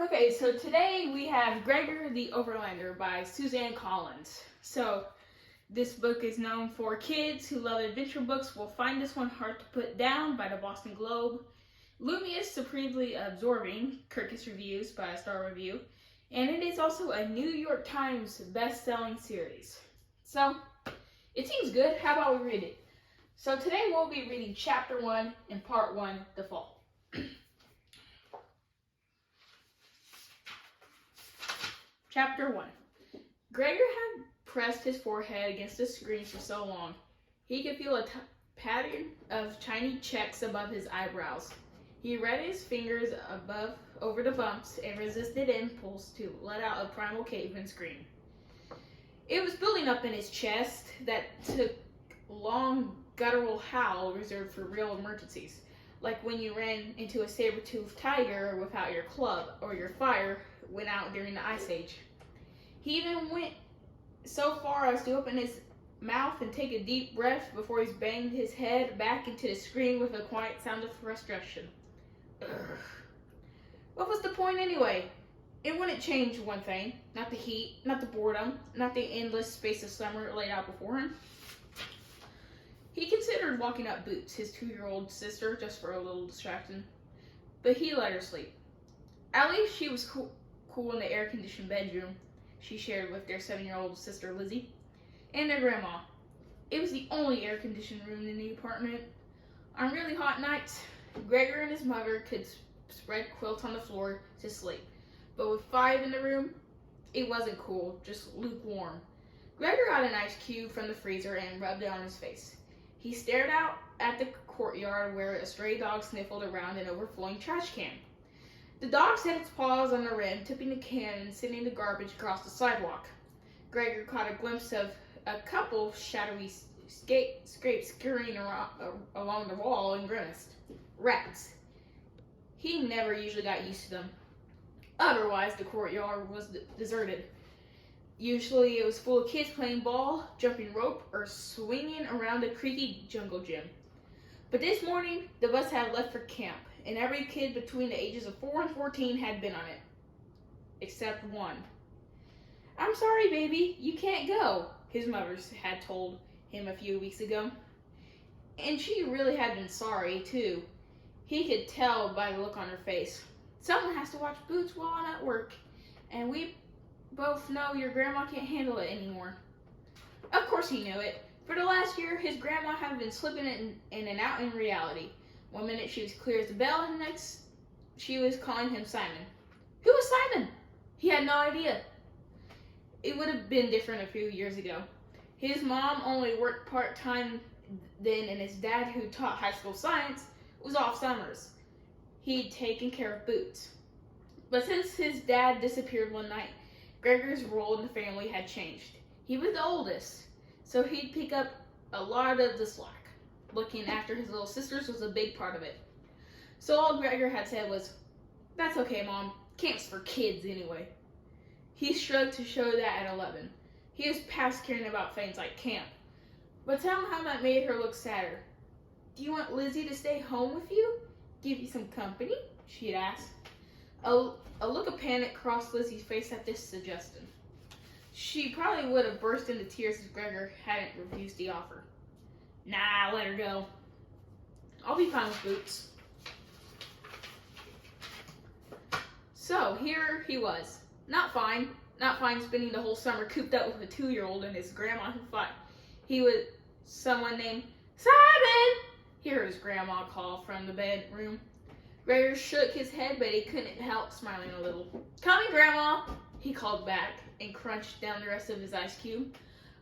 Okay, so today we have Gregor the Overlander by Suzanne Collins. So this book is known for kids who love adventure books will find this one hard to put down by the Boston Globe. Lumious, supremely absorbing, Kirkus Reviews by Star Review. And it is also a New York Times best-selling series. So it seems good. How about we read it? So today we'll be reading Chapter 1 and Part 1, The Fall. Chapter 1. Gregor had pressed his forehead against the screen for so long. He could feel a pattern of tiny checks above his eyebrows. He ran his fingers over the bumps and resisted impulse to let out a primal caveman scream. It was building up in his chest that took long guttural howl reserved for real emergencies, like when you ran into a saber-toothed tiger without your club or your fire went out during the Ice Age. He even went so far as to open his mouth and take a deep breath before he banged his head back into the screen with a quiet sound of frustration. Ugh. What was the point anyway? It wouldn't change one thing. Not the heat, not the boredom, not the endless space of summer laid out before him. He considered walking up Boots, his 2-year-old sister, just for a little distraction. But he let her sleep. At least she was cool in the air-conditioned bedroom she shared with their 7-year-old sister Lizzie and their grandma. It was the only air-conditioned room in the apartment. On really hot nights, Gregor and his mother could spread quilts on the floor to sleep. But with 5 in the room, it wasn't cool, just lukewarm. Gregor got an ice cube from the freezer and rubbed it on his face. He stared out at the courtyard where a stray dog sniffled around an overflowing trash can. The dog set its paws on the rim, tipping the can and sending the garbage across the sidewalk. Gregor caught a glimpse of a couple shadowy scrapes scurrying along the wall and grimaced. Rats. He never usually got used to them. Otherwise, the courtyard was deserted. Usually it was full of kids playing ball, jumping rope, or swinging around a creaky jungle gym. But this morning, the bus had left for camp, and every kid between the ages of 4 and 14 had been on it. Except one. "I'm sorry, baby, you can't go," his mother had told him a few weeks ago. And she really had been sorry, too. He could tell by the look on her face. "Someone has to watch Boots while I'm at work, and we both know your grandma can't handle it anymore." Of course he knew it. For the last year, his grandma had been slipping in and out in reality. One minute she was clear as a bell, and the next she was calling him Simon. Who was Simon? He had no idea. It would have been different a few years ago. His mom only worked part-time then, and his dad, who taught high school science, was off summers. He'd taken care of Boots. But since his dad disappeared one night, Gregor's role in the family had changed. He was the oldest, so he'd pick up a lot of the slack. Looking after his little sisters was a big part of it. So all Gregor had said was, "That's okay, Mom. Camp's for kids anyway." He shrugged to show that at 11. He was past caring about things like camp. But somehow that made her look sadder. "Do you want Lizzie to stay home with you? Give you some company?" she'd asked. A look of panic crossed Lizzie's face at this suggestion. She probably would have burst into tears if Gregor hadn't refused the offer. "Nah, let her go. I'll be fine with Boots." So here he was. Not fine spending the whole summer cooped up with a 2-year-old and his grandma who thought he was someone named Simon. He heard his grandma call from the bedroom. Gregor shook his head, but he couldn't help smiling a little. "Coming, Grandma," he called back and crunched down the rest of his ice cube.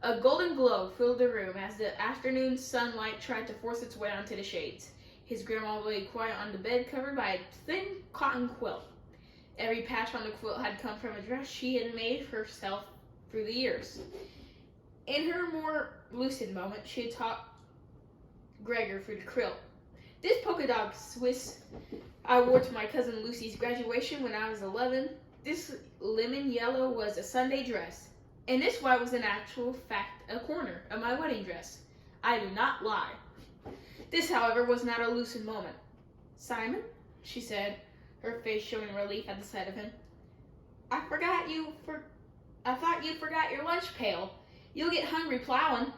A golden glow filled the room as the afternoon sunlight tried to force its way onto the shades. His grandma lay quiet on the bed, covered by a thin cotton quilt. Every patch on the quilt had come from a dress she had made herself through the years. In her more lucid moment, she had taught Gregor through the quilt. "This polka dot Swiss I wore to my cousin Lucy's graduation when I was 11. This lemon yellow was a Sunday dress. And this white was in actual fact a corner of my wedding dress. I do not lie." This, however, was not a lucid moment. "Simon," she said, her face showing relief at the sight of him. I thought you forgot your lunch pail. You'll get hungry plowing.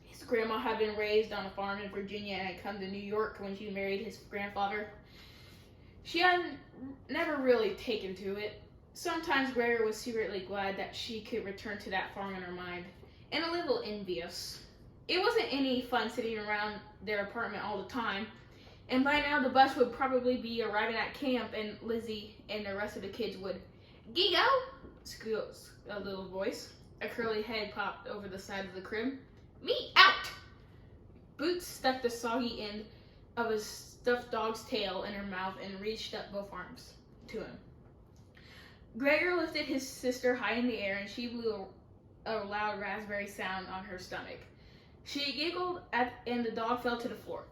His grandma had been raised on a farm in Virginia and had come to New York when she married his grandfather. She had never really taken to it. Sometimes Gregor was secretly glad that she could return to that farm in her mind, and a little envious. It wasn't any fun sitting around their apartment all the time, and by now the bus would probably be arriving at camp, and Lizzie and the rest of the kids would, "Gigo!" squealed a little voice. A curly head popped over the side of the crib. "Me out!" Boots stuck the soggy end of his stuffed dog's tail in her mouth and reached up both arms to him. Gregor lifted his sister high in the air, and she blew a loud raspberry sound on her stomach. She giggled, and the dog fell to the floor.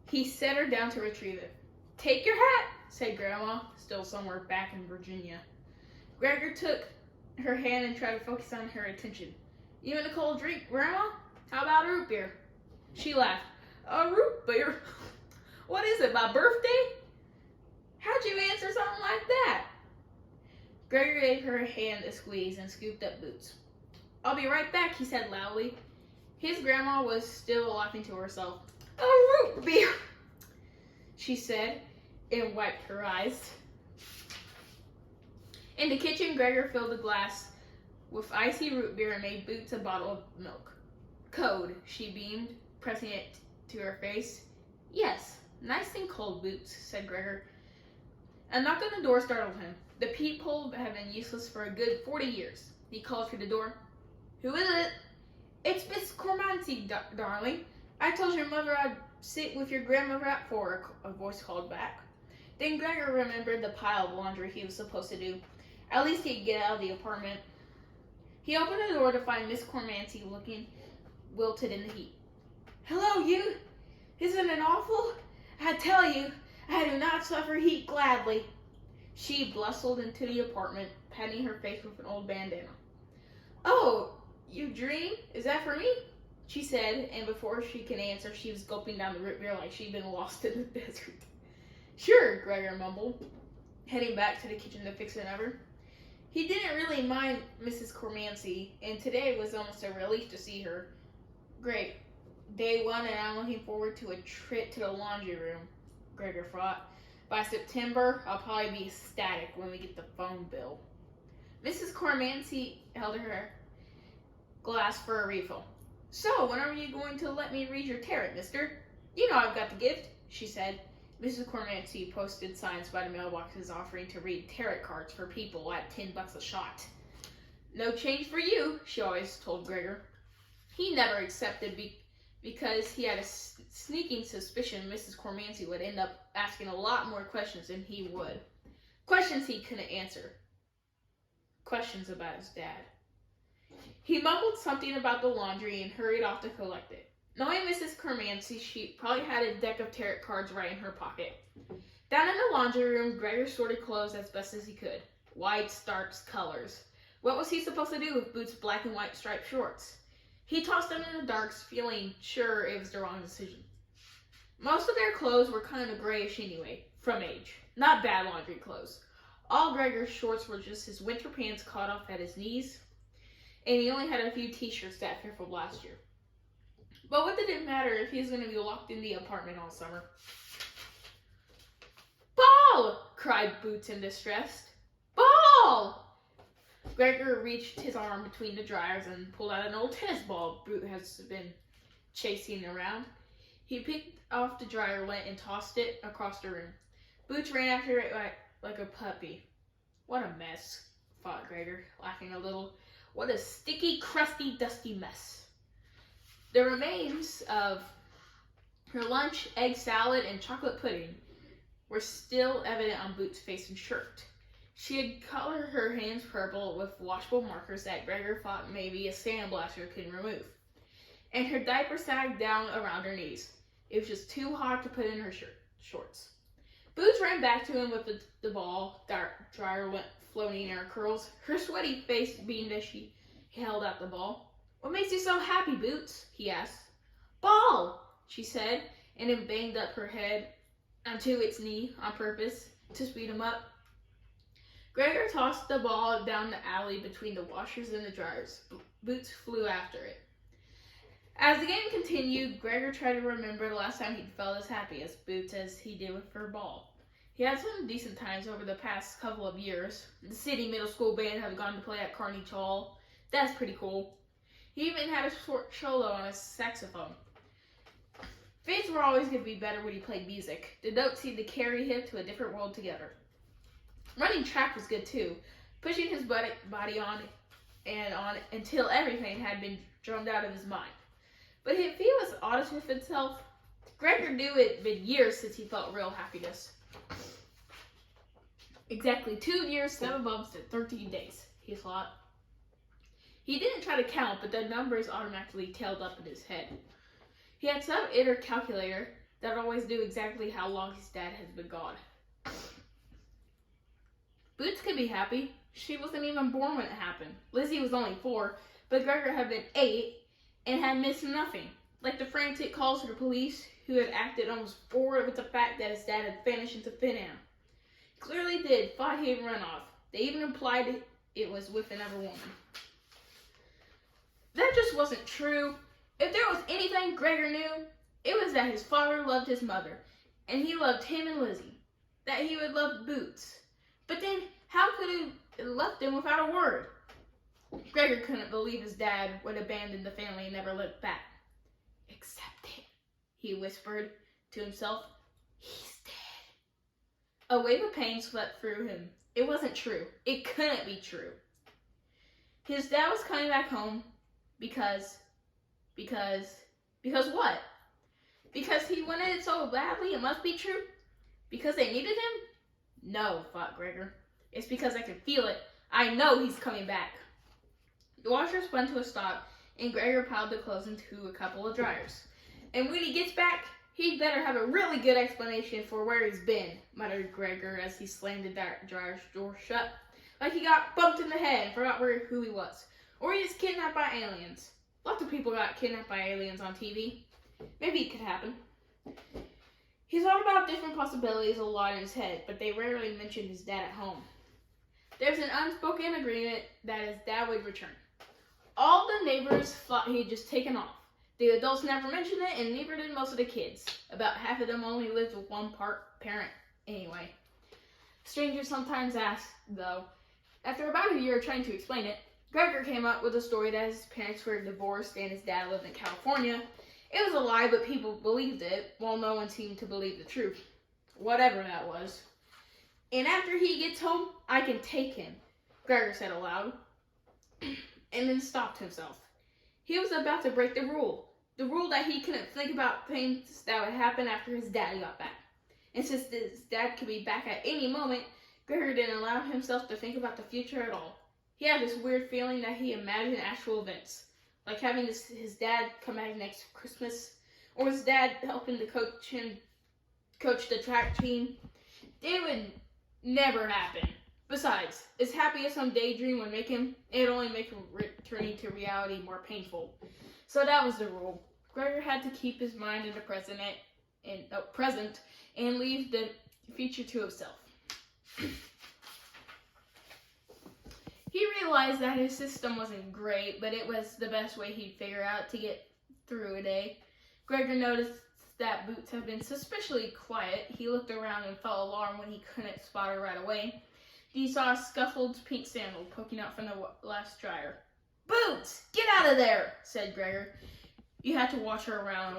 He set her down to retrieve it. "Take your hat," said Grandma, still somewhere back in Virginia. Gregor took her hand and tried to focus on her attention. "You want a cold drink, Grandma? How about a root beer?" She laughed. "A root beer? What is it, my birthday? How'd you answer something like that?" Gregor gave her hand a squeeze and scooped up Boots. "I'll be right back," he said loudly. His grandma was still laughing to herself. "A root beer," she said, and wiped her eyes. In the kitchen, Gregor filled a glass with icy root beer and made Boots a bottle of milk. "Code," she beamed, pressing it to her face. "Yes, nice and cold, Boots," said Gregor. A knock on the door startled him. The peephole had been useless for a good 40 years. He called through the door. "Who is it?" "It's Miss Cormancy, darling. I told your mother I'd sit with your grandmother at 4, a voice called back. Then Gregor remembered the pile of laundry he was supposed to do. At least he'd get out of the apartment. He opened the door to find Miss Cormancy looking wilted in the heat. "Hello, you! Isn't it awful? I tell you, I do not suffer heat gladly." She bustled into the apartment, patting her face with an old bandana. "Oh, you dream? Is that for me?" she said, and before she could answer, she was gulping down the root beer like she'd been lost in the desert. "Sure," Gregor mumbled, heading back to the kitchen to fix another. He didn't really mind Mrs. Cormancy, and today was almost a relief to see her. Great. Day 1, and I'm looking forward to a trip to the laundry room, Gregor thought. By September, I'll probably be ecstatic when we get the phone bill. Mrs. Cormancy held her glass for a refill. "So, when are you going to let me read your tarot, mister? You know I've got the gift," she said. Mrs. Cormancy posted signs by the mailboxes offering to read tarot cards for people at $10 a shot. "No change for you," she always told Gregor. He never accepted because he had a sneaking suspicion Mrs. Cormancy would end up asking a lot more questions than he would. Questions he couldn't answer. Questions about his dad. He mumbled something about the laundry and hurried off to collect it. Knowing Mrs. Cormancy, she probably had a deck of tarot cards right in her pocket. Down in the laundry room, Gregor sorted clothes as best as he could. White, stark colors. What was he supposed to do with Boots' black and white striped shorts? He tossed them in the darks, feeling sure it was the wrong decision. Most of their clothes were kind of grayish anyway, from age. Not bad laundry clothes. All Gregor's shorts were just his winter pants cut off at his knees, and he only had a few t-shirts that pair from last year. But what did it matter if he was going to be locked in the apartment all summer? "Ball!" cried Boots in distress. "Ball!" Gregor reached his arm between the dryers and pulled out an old tennis ball Boots has been chasing around. He picked off the dryer lint and tossed it across the room. Boots ran after it like a puppy. "What a mess," thought Gregor, laughing a little. "What a sticky, crusty, dusty mess." The remains of her lunch, egg salad, and chocolate pudding were still evident on Boots' face and shirt. She had colored her hands purple with washable markers that Gregor thought maybe a sandblaster could remove. And her diaper sagged down around her knees. It was just too hot to put in her shorts. Boots ran back to him with the ball, dryer lint floating in her curls. Her sweaty face beamed as she held out the ball. "What makes you so happy, Boots?" he asked. "Ball," she said, and then banged up her head onto its knee on purpose. to speed him up. Gregor tossed the ball down the alley between the washers and the dryers. Boots flew after it. As the game continued, Gregor tried to remember the last time he felt as happy as Boots as he did with her ball. He had some decent times over the past couple of years. The city middle school band had gone to play at Carnegie Hall. That's pretty cool. He even had a short solo on his saxophone. Things were always going to be better when he played music. The notes seemed to carry him to a different world together. Running track was good too, pushing his body on and on until everything had been drummed out of his mind. But if he was honest with himself, Gregor knew it had been years since he felt real happiness. Exactly 2 years, 7 months, and 13 days, he thought. He didn't try to count, but the numbers automatically tailed up in his head. He had some inner calculator that always knew exactly how long his dad had been gone. Boots could be happy. She wasn't even born when it happened. Lizzie was only 4, but Gregor had been 8 and had missed nothing. Like the frantic calls to the police, who had acted almost bored with the fact that his dad had vanished into thin air. Clearly did thought he had run off. They even implied it was with another woman. That just wasn't true. If there was anything Gregor knew, it was that his father loved his mother, and he loved him and Lizzie. That he would love Boots. But then, how could he have left him without a word? Gregor couldn't believe his dad would abandon the family and never look back. Accept it, he whispered to himself. He's dead. A wave of pain swept through him. It wasn't true. It couldn't be true. His dad was coming back home because what? Because he wanted it so badly, it must be true? Because they needed him? No, thought Gregor. It's because I can feel it. I know he's coming back. The washer spun to a stop, and Gregor piled the clothes into a couple of dryers. And when he gets back, he'd better have a really good explanation for where he's been, muttered Gregor as he slammed the dryer's door shut. Like he got bumped in the head and forgot who he was. Or he was kidnapped by aliens. Lots of people got kidnapped by aliens on TV. Maybe it could happen. He thought about different possibilities a lot in his head, but they rarely mentioned his dad at home. There's an unspoken agreement that his dad would return. All the neighbors thought he'd just taken off. The adults never mentioned it, and neither did most of the kids. About half of them only lived with one parent anyway. Strangers sometimes ask, though. After about a year of trying to explain it, Gregor came up with a story that his parents were divorced and his dad lived in California. It was a lie, but people believed it, while no one seemed to believe the truth. Whatever that was. And after he gets home, I can take him, Gregor said aloud, and then stopped himself. He was about to break the rule that he couldn't think about things that would happen after his dad got back. And since his dad could be back at any moment, Gregor didn't allow himself to think about the future at all. He had this weird feeling that he imagined actual events, like having his dad come back next Christmas, or his dad helping to coach the track team. It would never happen. Besides, as happy as some daydream would make him, it would only make returning to reality more painful. So that was the rule. Gregor had to keep his mind in the present and leave the future to himself. He realized that his system wasn't great, but it was the best way he'd figure out to get through a day. Gregor noticed that Boots had been suspiciously quiet. He looked around and felt alarmed when he couldn't spot her right away. He saw a scuffled pink sandal poking out from the last dryer. "Boots, get out of there," said Gregor. You had to wash her around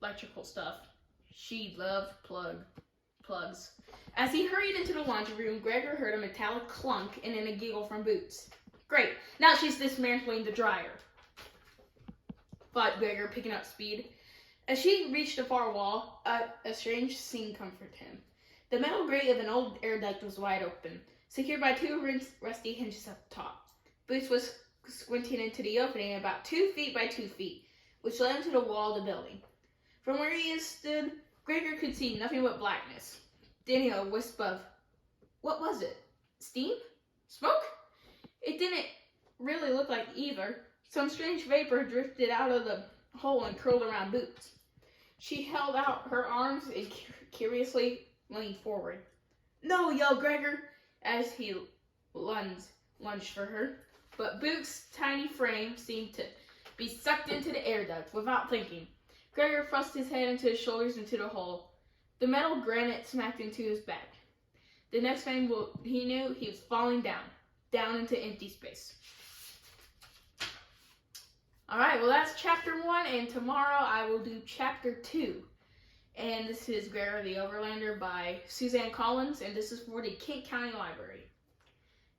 electrical stuff. She loved plugs. As he hurried into the laundry room, Gregor heard a metallic clunk and then a giggle from Boots. Great, now she's dismantling the dryer, thought Gregor, picking up speed. As she reached the far wall, a strange scene comforted him. The metal grate of an old air duct was wide open, secured by 2 rusty hinges at the top. Boots was squinting into the opening about 2 feet by 2 feet, which led into the wall of the building. From where he stood, Gregor could see nothing but blackness. Then a wisp of, what was it? Steam? Smoke? It didn't really look like either. Some strange vapor drifted out of the hole and curled around Boots. She held out her arms and curiously leaned forward. "No!" yelled Gregor as he lunged for her. But Book's tiny frame seemed to be sucked into the air duct without thinking. Gregor thrust his head into his shoulders into the hole. The metal granite smacked into his back. The next thing he knew, he was falling down into empty space. Alright, well that's chapter 1, and tomorrow I will do chapter 2. And this is Gregor the Overlander by Suzanne Collins, and this is for the Kent County Library.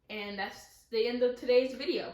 And that's the end of today's video.